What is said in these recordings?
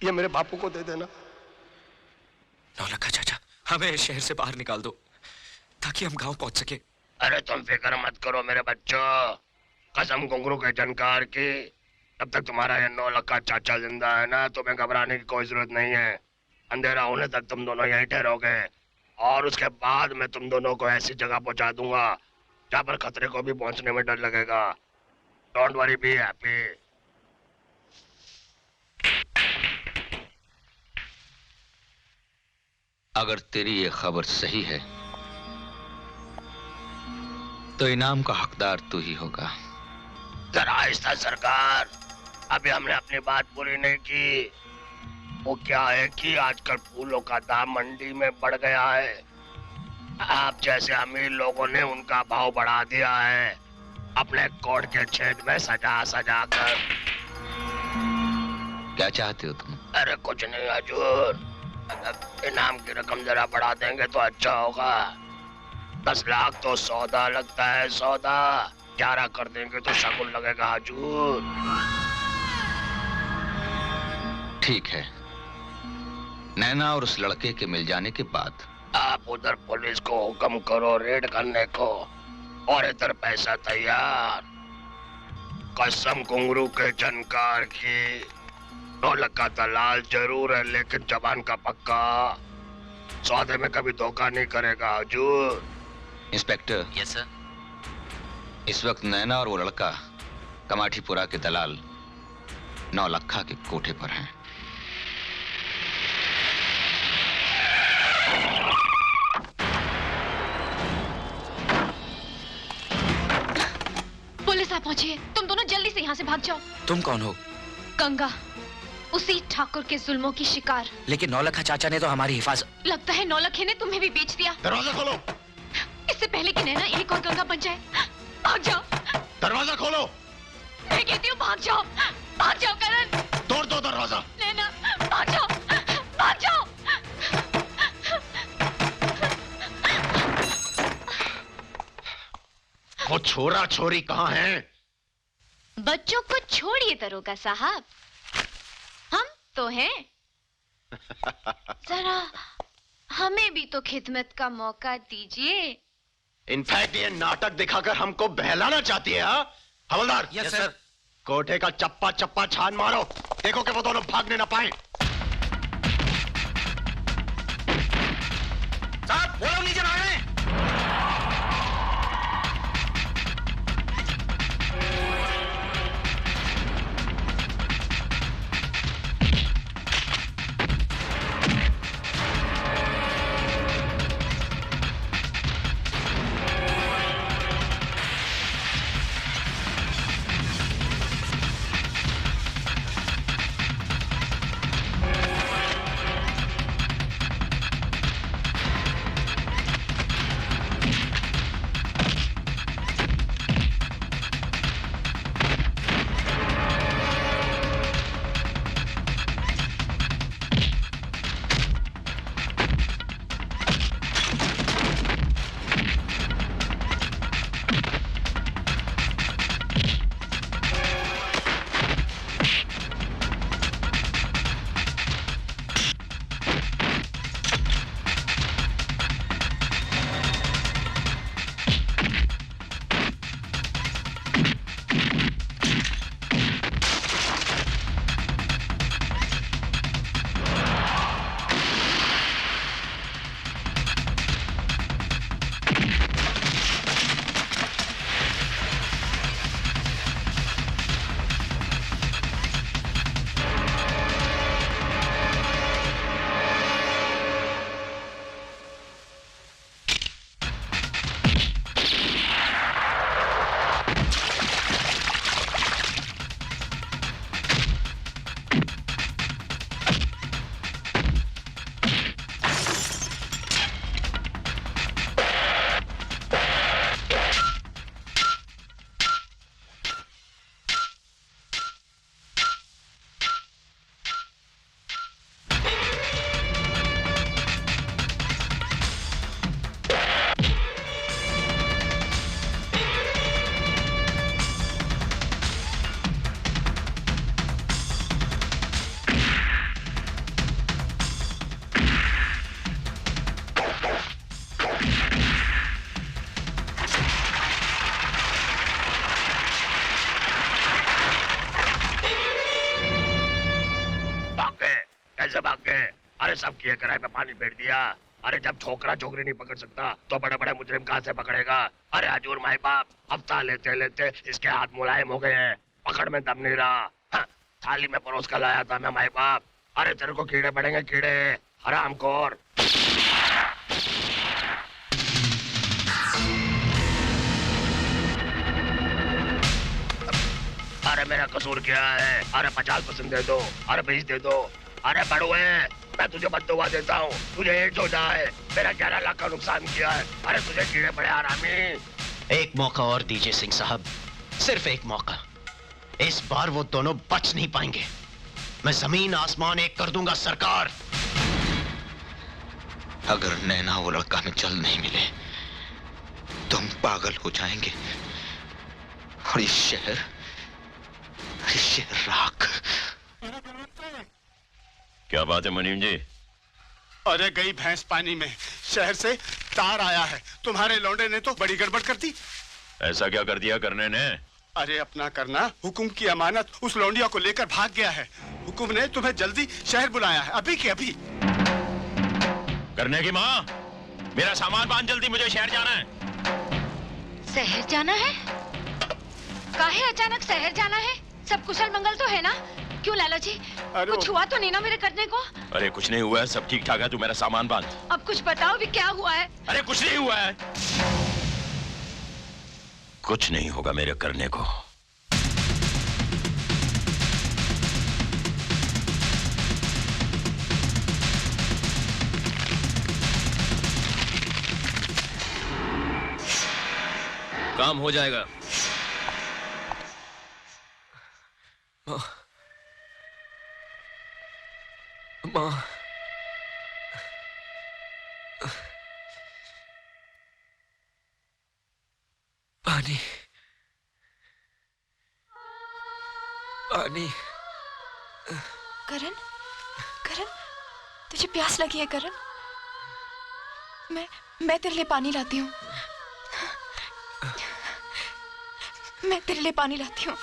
ये मेरे बापू को दे देना। नौलखा चाचा, हमें इस शहर से बाहर निकाल दो ताकि हम गांव पहुंच सके। अरे तुम फिक्र मत करो मेरे बच्चों, कसम घुंघरू के जानकार की, जब तक तुम्हारा ये नौलखा चाचा जिंदा है ना, तुम्हें घबराने की कोई जरूरत नहीं है। अंधेरा होने तक तुम दोनों यहीं ठहरोगे और उसके बाद मैं तुम दोनों को ऐसी जगह पहुंचा दूंगा जहां पर खतरे को भी पहुंचने में डर लगेगा। Don't worry, be happy. अगर तेरी ये खबर सही है तो इनाम का हकदार तू ही होगा। जरा आहिस्ता सरकार, अभी हमने अपनी बात पूरी नहीं की। वो क्या है कि आजकल फूलों का दाम मंडी में बढ़ गया है। आप जैसे अमीर लोगों ने उनका भाव बढ़ा दिया है अपने कोट के छेद में सजा सजा कर। क्या चाहते हो तुम? अरे कुछ नहीं हजूर, इनाम की रकम जरा बढ़ा देंगे तो अच्छा होगा। 10 लाख तो सौदा लगता है, सौदा 11 कर देंगे तो शगुन लगेगा हजूर। ठीक है, नैना और उस लड़के के मिल जाने के बाद आप उधर पुलिस को हुक्म करो रेड करने को और इधर पैसा तैयार। कसम घुंघरू के जानकार की, नौलख का दलाल जरूर है लेकिन जबान का पक्का, सौदे में कभी धोखा नहीं करेगा हजूर। इंस्पेक्टर। Yes sir. इस वक्त नैना और वो लड़का कमाठीपुरा के दलाल नौलखा के कोठे पर हैं। पुलिस आ पहुंची है, तुम दोनों जल्दी से यहाँ से भाग जाओ। तुम कौन हो? गंगा, उसी ठाकुर के जुल्मों की शिकार। लेकिन नौलखा चाचा ने तो हमारी हिफाजत। लगता है नौलखे ने तुम्हें भी बेच दिया। दरवाजा खोलो। इससे पहले कि नैना एक और गंगा बन जाए, भाग जाओ। दरवाजा खोलो। मैं कहती हूँ भाग जाओ, भाग जाओ करण। तोड़ दो दरवाजा। नैना भाग जाओ, भाग जाओ। वो छोरा छोरी कहाँ हैं? बच्चों को छोड़िए दरोगा साहब, हम तो हैं। जरा हमें भी तो खिदमत का मौका दीजिए। इनफैक्ट ये नाटक दिखाकर हमको बहलाना चाहती है। हाँ हवलदार। Yes sir. कोठे का चप्पा चप्पा छान मारो, देखो कि वो दोनों भागने ना पाए। साहब वो लोग नीचे भाग रहे हैं। सब किए कराए पे पानी फेर दिया। अरे जब छोकरा छोकरी नहीं पकड़ सकता तो बड़े बड़े मुजरिम कहाँ से पकड़ेगा? अरे हजूर माई बाप, हफ्ता लेते लेते इसके हाथ मुलायम हो गए हैं, पकड़ में दम नहीं रहा। हाँ, थाली में परोस कर लाया था मैं माई बाप। अरे तेरे को कीड़े पड़ेंगे, कीड़े, हरामखोर। अरे मेरा कसूर क्या है? अरे 50% दे दो, अरे 20 दे दो। अरे बड़ुए, मैं तुझे बद्दुआ देता हूँ, तुझे एड्स हो जाए। मेरा 11 लाख का नुकसान किया है। अरे तुझे कीड़े पड़े हरामी। एक मौका और दीजिए सिंह साहब, सिर्फ एक मौका। इस बार वो दोनों बच नहीं पाएंगे। मैं जमीन आसमान एक कर दूंगा सरकार। अगर नैना वो लड़का हमें जल्द नहीं मिले तो हम पागल हो जाएंगे और ये शहर राख। क्या बात है मुनीम जी? अरे गई भैंस पानी में। शहर से तार आया है, तुम्हारे लौंडे ने तो बड़ी गड़बड़ कर दी। ऐसा क्या कर दिया करने ने? अरे अपना करना हुकुम की अमानत उस लौंडिया को लेकर भाग गया है। हुकुम ने तुम्हें जल्दी शहर बुलाया है, अभी के अभी। करने की माँ, मेरा सामान बांध जल्दी, मुझे शहर जाना है। शहर जाना है? काहे अचानक शहर जाना है? सब कुशल मंगल तो है ना? क्यों लाला जी, अरे कुछ हुआ तो नहीं ना मेरे करने को? अरे कुछ नहीं हुआ है, सब ठीक ठाक है, तू मेरा सामान बांध। अब कुछ बताओ भी क्या हुआ है? अरे कुछ नहीं हुआ है, कुछ नहीं होगा मेरे करने को। काम हो जाएगा। माँ, माँ, पानी, पानी। करण, करण, तुझे प्यास लगी है करण? मैं तेरे लिए पानी लाती हूँ। मैं तेरे लिए पानी लाती हूँ।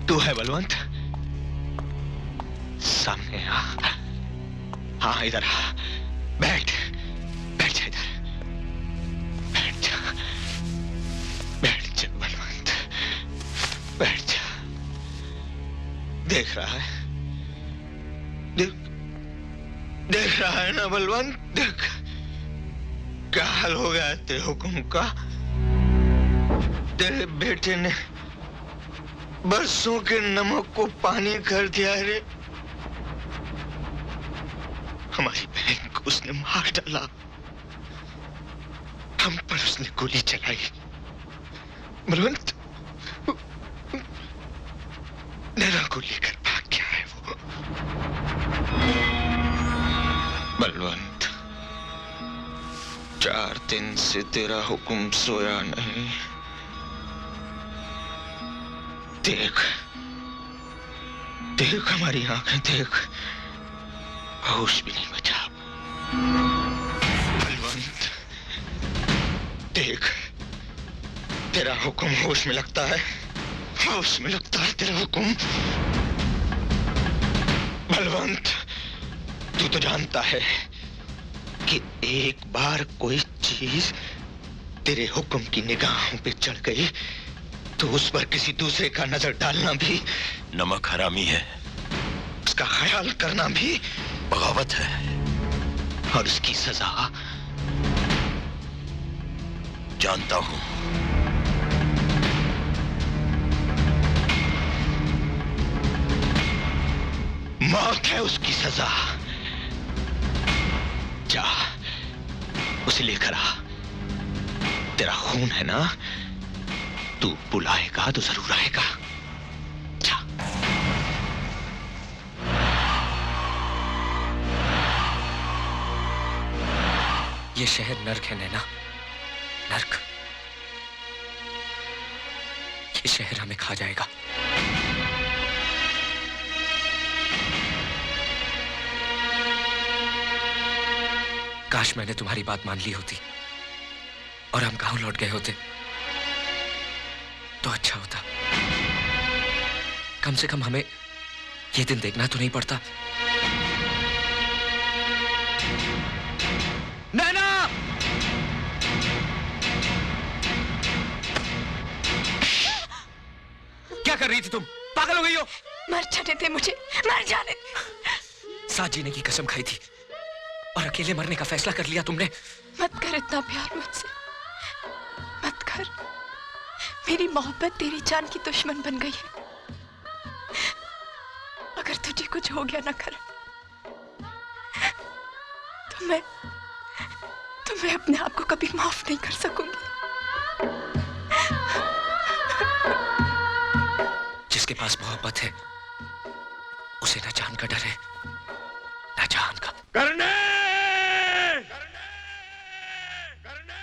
तू है बलवंत? सामने आ। हाँ इधर आ। बैठ बैठ जा इधर। बैठ जा बलवंत, बैठ जा। देख रहा है, देख रहा है ना बलवंत? देख क्या हाल हो गया तेरे हुक्म का। तेरे बेटे ने बरसों के नमक को पानी कर दिया रे। हमारी बहन को उसने मार डाला, हम पर उसने गोली चलाई। बलवंत नैना को लेकर भाग गया है वो। बलवंत 4 दिन से तेरा हुक्म सोया नहीं। देख देख हमारी आंखें देख, होश भी नहीं बचा। बलवंत देख, तेरा हुक्म होश में लगता है, होश में लगता है तेरा हुक्म। बलवंत तू तो जानता है कि एक बार कोई चीज तेरे हुक्म की निगाहों पे चढ़ गई तो उस पर किसी दूसरे का नजर डालना भी नमक हरामी है, उसका ख्याल करना भी बगावत है। और उसकी सजा जानता हूं। मौत है उसकी सजा। जा उसे लेकर आ। तेरा खून है ना, तू बुलाएगा तो जरूर आएगा। जा। ये शहर नर्क है नैना, नर्क। ये शहर हमें खा जाएगा। काश मैंने तुम्हारी बात मान ली होती और हम गांव लौट गए होते तो अच्छा होता। कम से कम हमें ये दिन देखना तो नहीं पड़ता। नैना! क्या कर रही थी तुम? पागल हो गई हो? मर जाने दे मुझे, मर जाने दे। साथ जीने की कसम खाई थी और अकेले मरने का फैसला कर लिया तुमने। मत कर इतना प्यार मुझसे, मत कर। मेरी मोहब्बत तेरी जान की दुश्मन बन गई है। अगर तुझे कुछ हो गया ना करण, तो मैं अपने आप को कभी माफ नहीं कर सकूंगी। जिसके पास मोहब्बत है उसे न जान का डर है न जान का। करने करने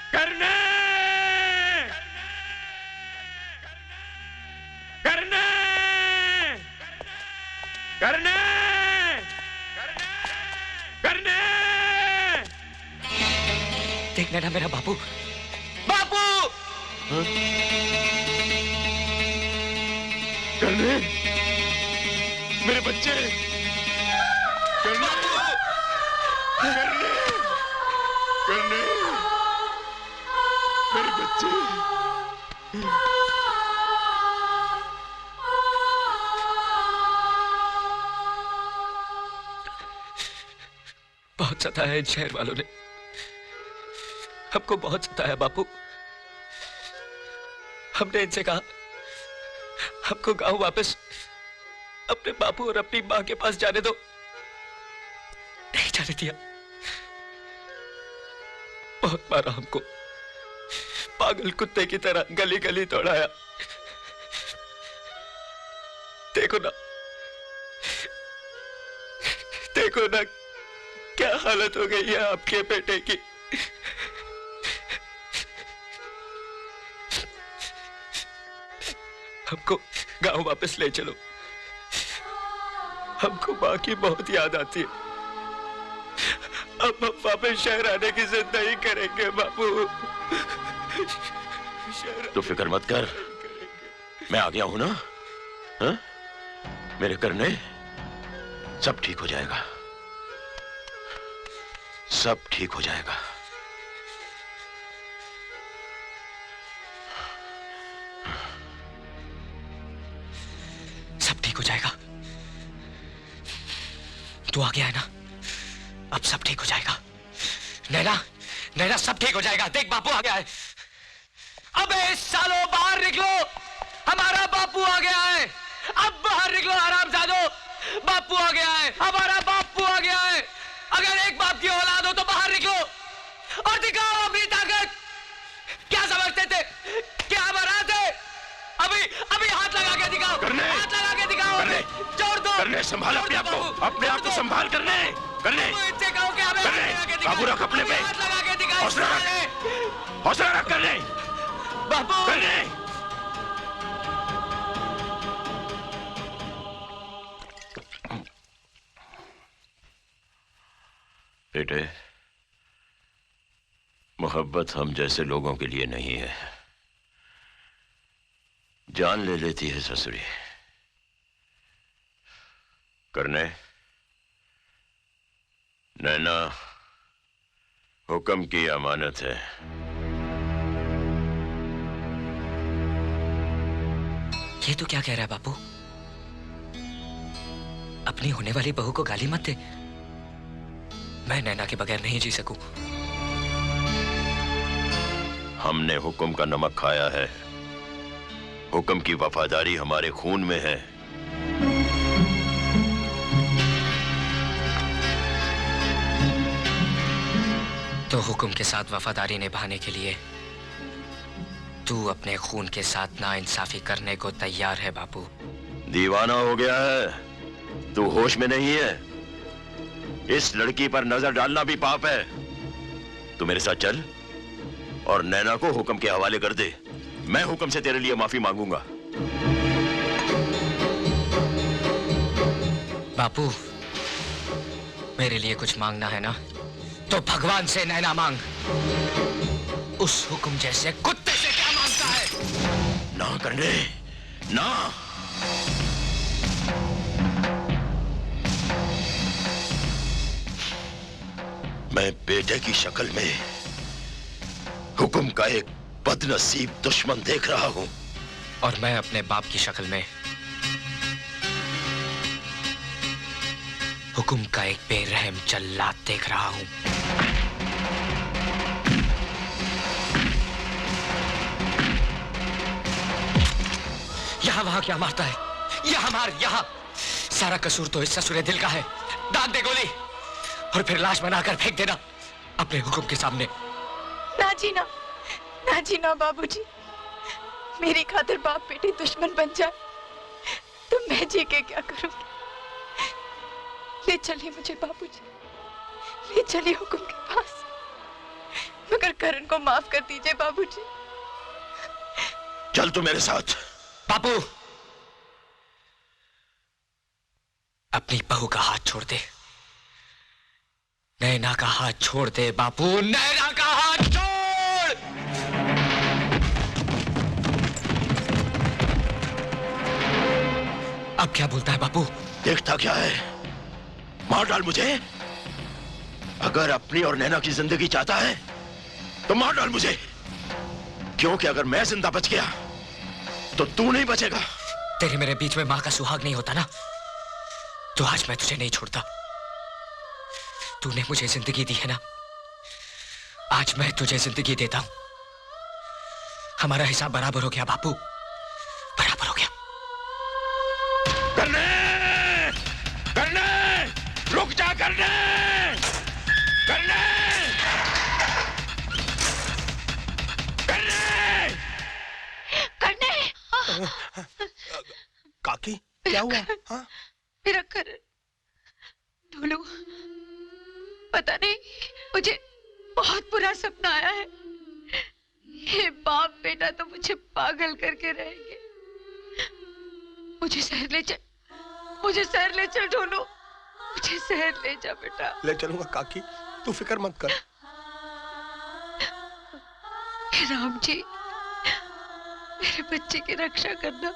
करने करने करने करने देख नैना, मेरा बापू, बापू! करने मेरे बच्चे, करने करने करने मेरे बच्चे। बहुत सताया इन शहर वालों ने, हमको बहुत सताया बापू। हमने इनसे कहा हमको गांव वापस अपने बापू और अपनी मां के पास जाने दो, नहीं जाने दिया। बहुत मारा हमको, पागल कुत्ते की तरह गली गली दौड़ाया। देखो ना क्या हालत हो गई है आपके बेटे की। हमको गांव वापस ले चलो, हमको मां की बहुत याद आती है। अब हम वापस शहर आने की जिद नहीं करेंगे बापू। तो फिक्र मत कर, मैं आ गया हूं ना। हा? मेरे करने सब ठीक हो जाएगा, सब ठीक हो जाएगा। सब ठीक हो जाएगा। तू आ गया है ना, अब सब ठीक हो जाएगा। नैना, नैना सब ठीक हो जाएगा। देख बापू आ गया है। अबे सालो बाहर निकलो, हमारा बापू आ गया है। अब बाहर निकलो हरामजादो, बापू आ गया है, हमारा बापू आ गया है। अगर एक बाप की औलाद हो तो बाहर निकलो और दिखाओ अपनी ताकत। क्या समझते थे, क्या हमारा थे? अभी अभी हाथ लगा के दिखाओ, हाथ लगा के दिखाओ। छोड़ दो, करने संभाल अपने आप को, अपने आप को संभाल। करने इनसे कहो कि हमें बाबू रख अपने पे, हाथ लगा के दिखाओ। हौसला रख, हौसला रख। करने बापू, करने बेटे, मोहब्बत हम जैसे लोगों के लिए नहीं है, जान ले लेती है ससुरी। करने नैना हुक्म की अमानत है। ये तो क्या कह रहा है बापू? अपनी होने वाली बहू को गाली मत दे। मैं नैना के बगैर नहीं जी सकूं। हमने हुक्म का नमक खाया है, हुक्म की वफादारी हमारे खून में है। तो हुक्म के साथ वफादारी निभाने के लिए तू अपने खून के साथ नाइंसाफी करने को तैयार है बापू? दीवाना हो गया है तू, होश में नहीं है। इस लड़की पर नजर डालना भी पाप है। तू मेरे साथ चल और नैना को हुक्म के हवाले कर दे। मैं हुक्म से तेरे लिए माफी मांगूंगा। बापू, मेरे लिए कुछ मांगना है ना, तो भगवान से नैना मांग। उस हुक्म जैसे कुत्ते से क्या मांगता है? ना करने ना। मैं बेटे की शक्ल में हुक्म का एक बदनसीब दुश्मन देख रहा हूं, और मैं अपने बाप की शक्ल में हुक्म का एक बेरहम जल्लाद देख रहा हूं। यहां वहां क्या मारता है? यहां मार, यहां। सारा कसूर तो इस ससुरे दिल का है। दांत दे गोली और फिर लाश बनाकर फेंक देना अपने हुक्म के सामने। ना जी ना, ना जी ना बाबूजी। मेरी खातिर बाप बेटे दुश्मन बन जाए तो मैं जी के क्या करूंगी? ले चलिए मुझे बाबूजी, ले चलिए हुक्म के पास। मगर करण को माफ कर दीजिए बाबूजी। चल तू मेरे साथ। बापू, अपनी बहू का हाथ छोड़ दे। नैना का हाथ छोड़ दे बापू, नैना का हाथ छोड़। अब क्या बोलता है बापू? देखता क्या है? मार डाल मुझे। अगर अपनी और नैना की जिंदगी चाहता है तो मार डाल मुझे, क्योंकि अगर मैं जिंदा बच गया तो तू नहीं बचेगा। तेरे मेरे बीच में मां का सुहाग नहीं होता ना, तो आज मैं तुझे नहीं छोड़ता। तूने मुझे जिंदगी दी है ना, आज मैं तुझे जिंदगी देता हूं। हमारा हिसाब बराबर हो गया बापू, बराबर हो गया। करने, करने, रुक जा। करने, करने, करने, करने। काकी क्या हुआ? हाँ? मेरा करण, ढोलू, पता नहीं, मुझे बहुत बुरा सपना आया है। ये बाप बेटा तो मुझे पागल करके रहेंगे। मुझे शहर ले चल, मुझे शहर ले चल ढोलू, मुझे शहर ले जा बेटा। ले चलूंगा काकी, तू फिक्र मत कर। हे राम जी, मेरे बच्चे की रक्षा करना।